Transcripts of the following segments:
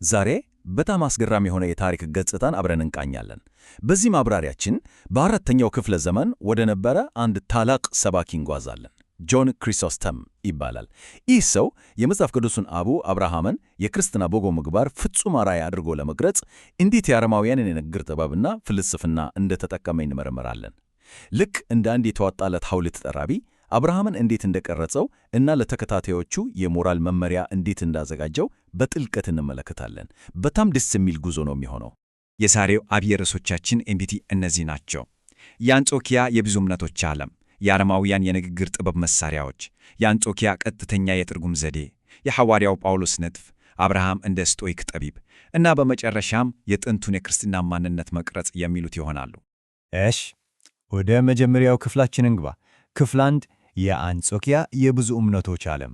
ዛሬ በጣም አስገራሚ የሆነ የታሪክ ገጽታን አብረን እንቃኛለን። በዚህ ማብራሪያችን በአራተኛው ክፍለ ዘመን ወደ ነበረ አንድ ታላቅ ሰባኪ እንጓዛለን። ጆን ክሪሶስተም ይባላል። ይህ ሰው የመጽሐፍ ቅዱስን አቡ አብርሃምን የክርስትና በጎ ምግባር ፍጹም አርአያ አድርጎ ለመግለጽ እንዴት የአረማውያንን የንግግር ጥበብና ፍልስፍና እንደተጠቀመ እንመረምራለን። ልክ እንደ አንድ የተዋጣለት ሐውልት ጠራቢ አብርሃምን እንዴት እንደቀረጸው እና ለተከታታዮቹ የሞራል መመሪያ እንዴት እንዳዘጋጀው በጥልቀት እንመለከታለን። በጣም ደስ የሚል ጉዞ ነው የሚሆነው። የዛሬው አብይ ርዕሶቻችን እንግዲህ እነዚህ ናቸው። የአንጾኪያ የብዙ እምነቶች ዓለም፣ የአረማውያን የንግግር ጥበብ መሳሪያዎች፣ የአንጾኪያ ቀጥተኛ የትርጉም ዘዴ፣ የሐዋርያው ጳውሎስ ንድፍ፣ አብርሃም እንደ ስቶይክ ጠቢብ እና በመጨረሻም የጥንቱን የክርስትና ማንነት መቅረጽ የሚሉት ይሆናሉ። እሽ፣ ወደ መጀመሪያው ክፍላችን እንግባ። ክፍል 1 የአንጾኪያ የብዙ እምነቶች ዓለም።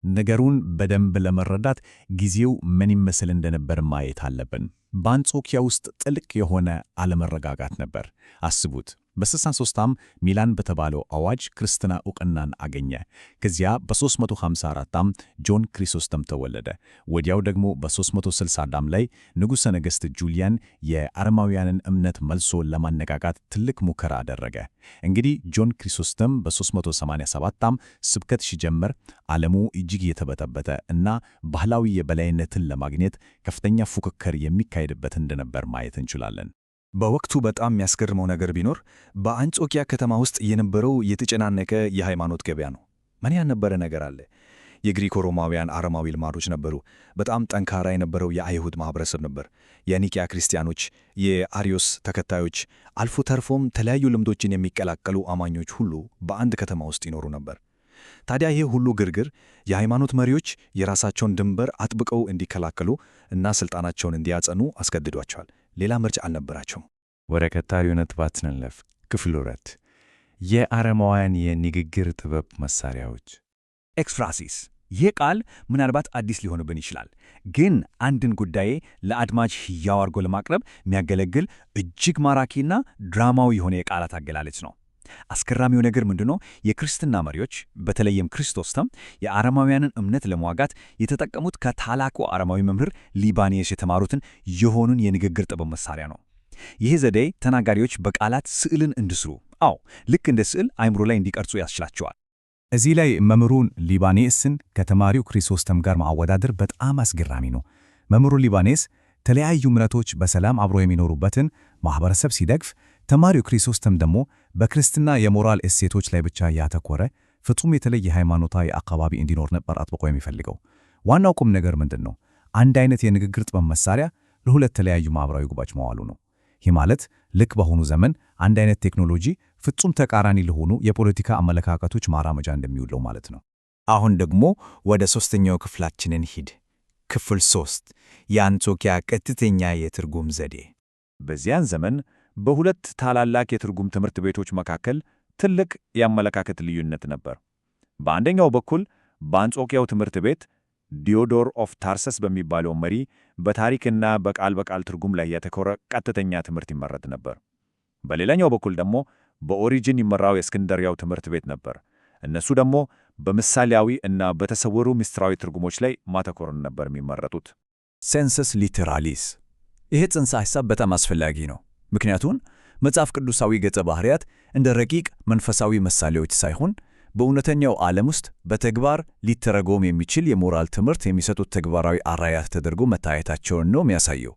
ነገሩን በደንብ ለመረዳት ጊዜው ምን ይመስል እንደነበር ማየት አለብን። በአንጾኪያ ውስጥ ጥልቅ የሆነ አለመረጋጋት ነበር። አስቡት፣ በ63 ሚላን በተባለው አዋጅ ክርስትና ዕውቅናን አገኘ። ከዚያ በ354 ጆን ክሪሶስተም ተወለደ። ወዲያው ደግሞ በ360 ላይ ንጉሠ ነገሥት ጁሊያን የአረማውያንን እምነት መልሶ ለማነቃቃት ትልቅ ሙከራ አደረገ። እንግዲህ ጆን ክሪሶስተም በ387 ስብከት ሲጀምር ዓለሙ እጅግ የተበጠበጠ እና ባህላዊ የበላይነትን ለማግኘት ከፍተኛ ፉክክር የሚካሄድበት እንደነበር ማየት እንችላለን። በወቅቱ በጣም የሚያስገርመው ነገር ቢኖር በአንጾኪያ ከተማ ውስጥ የነበረው የተጨናነቀ የሃይማኖት ገበያ ነው። ምን ያልነበረ ነገር አለ? የግሪኮ ሮማውያን አረማዊ ልማዶች ነበሩ። በጣም ጠንካራ የነበረው የአይሁድ ማህበረሰብ ነበር። የኒቂያ ክርስቲያኖች፣ የአሪዮስ ተከታዮች፣ አልፎ ተርፎም ተለያዩ ልምዶችን የሚቀላቀሉ አማኞች ሁሉ በአንድ ከተማ ውስጥ ይኖሩ ነበር። ታዲያ ይህ ሁሉ ግርግር የሃይማኖት መሪዎች የራሳቸውን ድንበር አጥብቀው እንዲከላከሉ እና ሥልጣናቸውን እንዲያጸኑ አስገድዷቸዋል። ሌላ ምርጫ አልነበራቸውም። ወደ ቀጣዩ ነጥባችን እንለፍ። ክፍል 2 የአረማውያን የንግግር ጥበብ መሳሪያዎች። ኤክስፍራሲስ። ይህ ቃል ምናልባት አዲስ ሊሆንብን ይችላል፣ ግን አንድን ጉዳይ ለአድማጭ ሕያው አድርጎ ለማቅረብ የሚያገለግል እጅግ ማራኪና ድራማዊ የሆነ የቃላት አገላለጽ ነው። አስገራሚው ነገር ምንድነው? የክርስትና መሪዎች በተለይም ክሪሶስተም የአረማውያንን እምነት ለመዋጋት የተጠቀሙት ከታላቁ አረማዊ መምህር ሊባኒየስ የተማሩትን የሆኑን የንግግር ጥበብ መሳሪያ ነው። ይህ ዘዴ ተናጋሪዎች በቃላት ስዕልን እንዲስሉ፣ ልክ እንደ ስዕል አይምሮ ላይ እንዲቀርጹ ያስችላቸዋል። እዚህ ላይ መምህሩን ሊባኒየስን ከተማሪው ክሪሶስተም ጋር ማወዳደር በጣም አስገራሚ ነው። መምህሩ ሊባኒየስ ተለያዩ እምነቶች በሰላም አብሮ የሚኖሩበትን ማህበረሰብ ሲደግፍ፣ ተማሪው ክሪሶስተም ደግሞ በክርስትና የሞራል እሴቶች ላይ ብቻ ያተኮረ ፍጹም የተለየ ሃይማኖታዊ አካባቢ እንዲኖር ነበር አጥብቆ የሚፈልገው። ዋናው ቁም ነገር ምንድን ነው? አንድ አይነት የንግግር ጥበብ መሳሪያ ለሁለት ተለያዩ ማህበራዊ ጉባኤዎች መዋሉ ነው። ይህ ማለት ልክ በአሁኑ ዘመን አንድ አይነት ቴክኖሎጂ ፍጹም ተቃራኒ ለሆኑ የፖለቲካ አመለካከቶች ማራመጃ እንደሚውለው ማለት ነው። አሁን ደግሞ ወደ ሦስተኛው ክፍላችንን ሂድ። ክፍል 3 የአንጾኪያ ቀጥተኛ የትርጉም ዘዴ። በዚያን ዘመን በሁለት ታላላቅ የትርጉም ትምህርት ቤቶች መካከል ትልቅ የአመለካከት ልዩነት ነበር። በአንደኛው በኩል በአንጾኪያው ትምህርት ቤት ዲዮዶር ኦፍ ታርሰስ በሚባለው መሪ በታሪክና በቃል በቃል ትርጉም ላይ ያተኮረ ቀጥተኛ ትምህርት ይመረጥ ነበር። በሌላኛው በኩል ደግሞ በኦሪጅን ይመራው የእስክንድርያው ትምህርት ቤት ነበር። እነሱ ደግሞ በምሳሌያዊ እና በተሰወሩ ምስጢራዊ ትርጉሞች ላይ ማተኮርን ነበር የሚመረጡት። ሴንሰስ ሊተራሊስ። ይሄ ጽንሰ ሐሳብ በጣም አስፈላጊ ነው። ምክንያቱም መጽሐፍ ቅዱሳዊ ገጸ ባህሪያት እንደ ረቂቅ መንፈሳዊ ምሳሌዎች ሳይሆን በእውነተኛው ዓለም ውስጥ በተግባር ሊተረጎም የሚችል የሞራል ትምህርት የሚሰጡት ተግባራዊ አርአያት ተደርጎ መታየታቸውን ነው የሚያሳየው።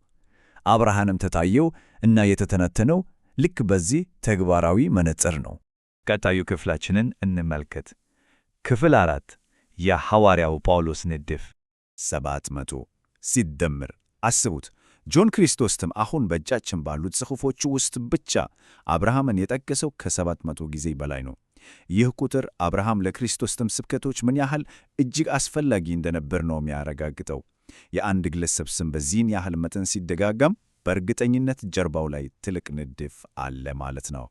አብርሃንም ተታየው እና የተተነተነው ልክ በዚህ ተግባራዊ መነጽር ነው። ቀጣዩ ክፍላችንን እንመልከት። ክፍል 4 የሐዋርያው ጳውሎስ ንድፍ። 700 ሲደምር አስቡት። ጆን ክሪሶስተም አሁን በእጃችን ባሉት ጽሑፎቹ ውስጥ ብቻ አብርሃምን የጠቀሰው ከ700 ጊዜ በላይ ነው። ይህ ቁጥር አብርሃም ለክሪሶስተም ስብከቶች ምን ያህል እጅግ አስፈላጊ እንደነበር ነው የሚያረጋግጠው። የአንድ ግለሰብ ስም በዚህን ያህል መጠን ሲደጋገም በእርግጠኝነት ጀርባው ላይ ትልቅ ንድፍ አለ ማለት ነው።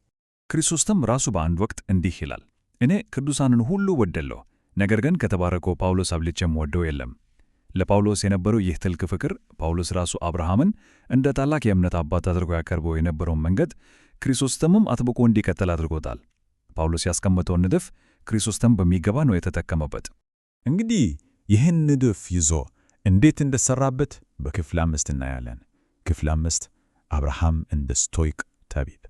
ክሪሶስተም ራሱ በአንድ ወቅት እንዲህ ይላል፣ እኔ ቅዱሳንን ሁሉ ወደለሁ፣ ነገር ግን ከተባረከው ጳውሎስ አብልጬም ወደው የለም። ለጳውሎስ የነበረው ይህ ጥልቅ ፍቅር ጳውሎስ ራሱ አብርሃምን እንደ ታላቅ የእምነት አባት አድርጎ ያቀርበው የነበረውን መንገድ ክሪሶስተምም አጥብቆ እንዲከተል አድርጎታል። ጳውሎስ ያስቀመጠውን ንድፍ ክሪሶስተም በሚገባ ነው የተጠቀመበት። እንግዲህ ይህን ንድፍ ይዞ እንዴት እንደሰራበት በክፍል 5 እናያለን። ክፍል 5 አብርሃም እንደ ስቶይክ ጠቢብ።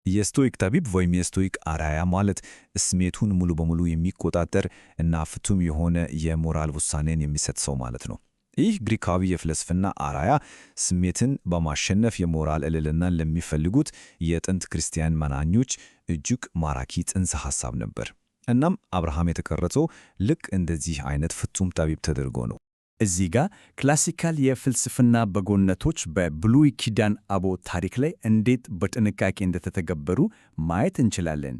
የስቶይክ ጠቢብ ወይም የስቶይክ አርአያ ማለት ስሜቱን ሙሉ በሙሉ የሚቆጣጠር እና ፍቱም የሆነ የሞራል ውሳኔን የሚሰጥ ሰው ማለት ነው። ይህ ግሪካዊ የፍልስፍና አርአያ ስሜትን በማሸነፍ የሞራል ልዕልናን ለሚፈልጉት የጥንት ክርስቲያን መናኞች እጅግ ማራኪ ጽንሰ ሐሳብ ነበር። እናም አብርሃም የተቀረጸው ልክ እንደዚህ አይነት ፍጹም ጠቢብ ተደርጎ ነው። እዚህ ጋር ክላሲካል የፍልስፍና በጎነቶች በብሉይ ኪዳን አበው ታሪክ ላይ እንዴት በጥንቃቄ እንደተተገበሩ ማየት እንችላለን።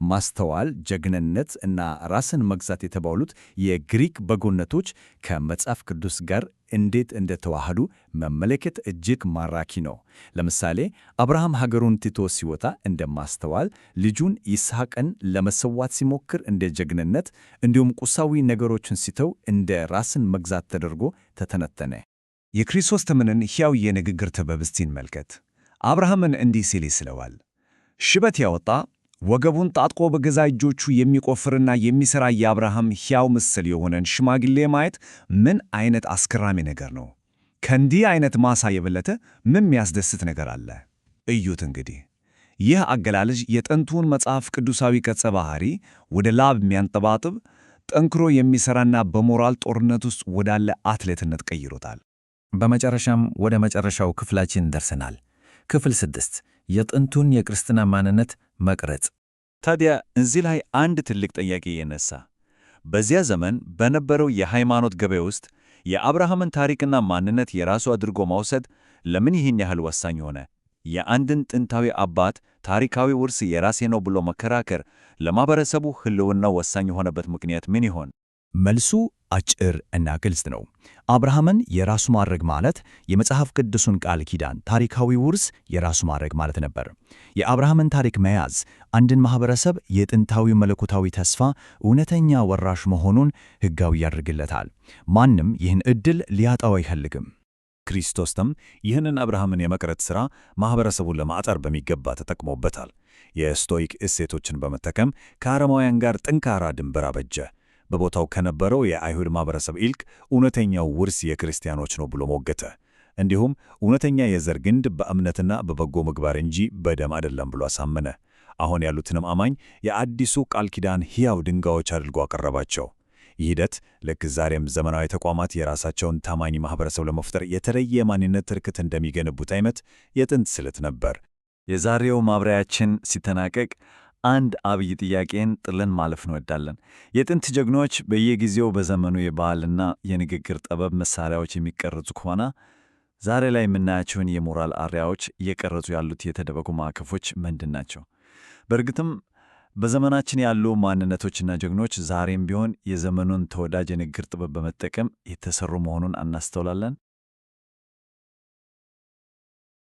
ማስተዋል፣ ጀግንነት እና ራስን መግዛት የተባሉት የግሪክ በጎነቶች ከመጽሐፍ ቅዱስ ጋር እንዴት እንደተዋሃዱ መመለከት እጅግ ማራኪ ነው። ለምሳሌ አብርሃም ሀገሩን ትቶ ሲወጣ እንደ ማስተዋል፣ ልጁን ይስሐቅን ለመሰዋት ሲሞክር እንደ ጀግንነት፣ እንዲሁም ቁሳዊ ነገሮችን ሲተው እንደ ራስን መግዛት ተደርጎ ተተነተነ። የክሪሶስተምንን ሕያው የንግግር ጥበብ እስቲ እንመልከት። አብርሃምን እንዲህ ሲል ይስለዋል። ሽበት ያወጣ ወገቡን ጣጥቆ በገዛ እጆቹ የሚቆፍርና የሚሠራ የአብርሃም ሕያው ምስል የሆነን ሽማግሌ ማየት ምን አይነት አስገራሚ ነገር ነው! ከእንዲህ አይነት ማሳ የበለጠ ምን የሚያስደስት ነገር አለ? እዩት እንግዲህ። ይህ አገላለጽ የጥንቱን መጽሐፍ ቅዱሳዊ ገጸ ባህሪ ወደ ላብ የሚያንጠባጥብ ጠንክሮ የሚሠራና በሞራል ጦርነት ውስጥ ወዳለ አትሌትነት ቀይሮታል። በመጨረሻም ወደ መጨረሻው ክፍላችን ደርሰናል። ክፍል 6 የጥንቱን የክርስትና ማንነት መቅረጽ። ታዲያ እዚህ ላይ አንድ ትልቅ ጥያቄ ይነሳ። በዚያ ዘመን በነበረው የሃይማኖት ገበያ ውስጥ የአብርሃምን ታሪክና ማንነት የራሱ አድርጎ መውሰድ ለምን ይህን ያህል ወሳኝ ሆነ? የአንድን ጥንታዊ አባት ታሪካዊ ውርስ የራሴ ነው ብሎ መከራከር ለማህበረሰቡ ሕልውና ወሳኝ የሆነበት ምክንያት ምን ይሆን? መልሱ አጭር እና ግልጽ ነው። አብርሃምን የራሱ ማድረግ ማለት የመጽሐፍ ቅዱሱን ቃል ኪዳን ታሪካዊ ውርስ የራሱ ማድረግ ማለት ነበር። የአብርሃምን ታሪክ መያዝ አንድን ማህበረሰብ የጥንታዊ መለኮታዊ ተስፋ እውነተኛ ወራሽ መሆኑን ሕጋዊ ያደርግለታል። ማንም ይህን ዕድል ሊያጣው አይፈልግም። ክሪሶስተም ይህንን አብርሃምን የመቅረጽ ሥራ ማኅበረሰቡን ለማጠር በሚገባ ተጠቅሞበታል። የስቶይክ እሴቶችን በመጠቀም ከአረማውያን ጋር ጠንካራ ድንበር አበጀ። በቦታው ከነበረው የአይሁድ ማኅበረሰብ ኢልክ እውነተኛው ውርስ የክርስቲያኖች ነው ብሎ ሞገተ። እንዲሁም እውነተኛ የዘር ግንድ በእምነትና በበጎ ምግባር እንጂ በደም አይደለም ብሎ አሳመነ። አሁን ያሉትንም አማኝ የአዲሱ ቃል ኪዳን ሕያው ድንጋዮች አድርጎ አቀረባቸው። ይህ ሂደት ልክ ዛሬም ዘመናዊ ተቋማት የራሳቸውን ታማኝ ማኅበረሰብ ለመፍጠር የተለየ ማንነት ትርክት እንደሚገነቡት አይነት የጥንት ስልት ነበር። የዛሬው ማብራሪያችን ሲጠናቀቅ አንድ አብይ ጥያቄን ጥለን ማለፍ እንወዳለን። የጥንት ጀግኖች በየጊዜው በዘመኑ የባህልና የንግግር ጥበብ መሳሪያዎች የሚቀረጹ ከሆነ ዛሬ ላይ የምናያቸውን የሞራል አርአያዎች እየቀረጹ ያሉት የተደበቁ ማዕቀፎች ምንድን ናቸው? በእርግጥም በዘመናችን ያሉ ማንነቶችና ጀግኖች ዛሬም ቢሆን የዘመኑን ተወዳጅ የንግግር ጥበብ በመጠቀም የተሰሩ መሆኑን እናስተውላለን።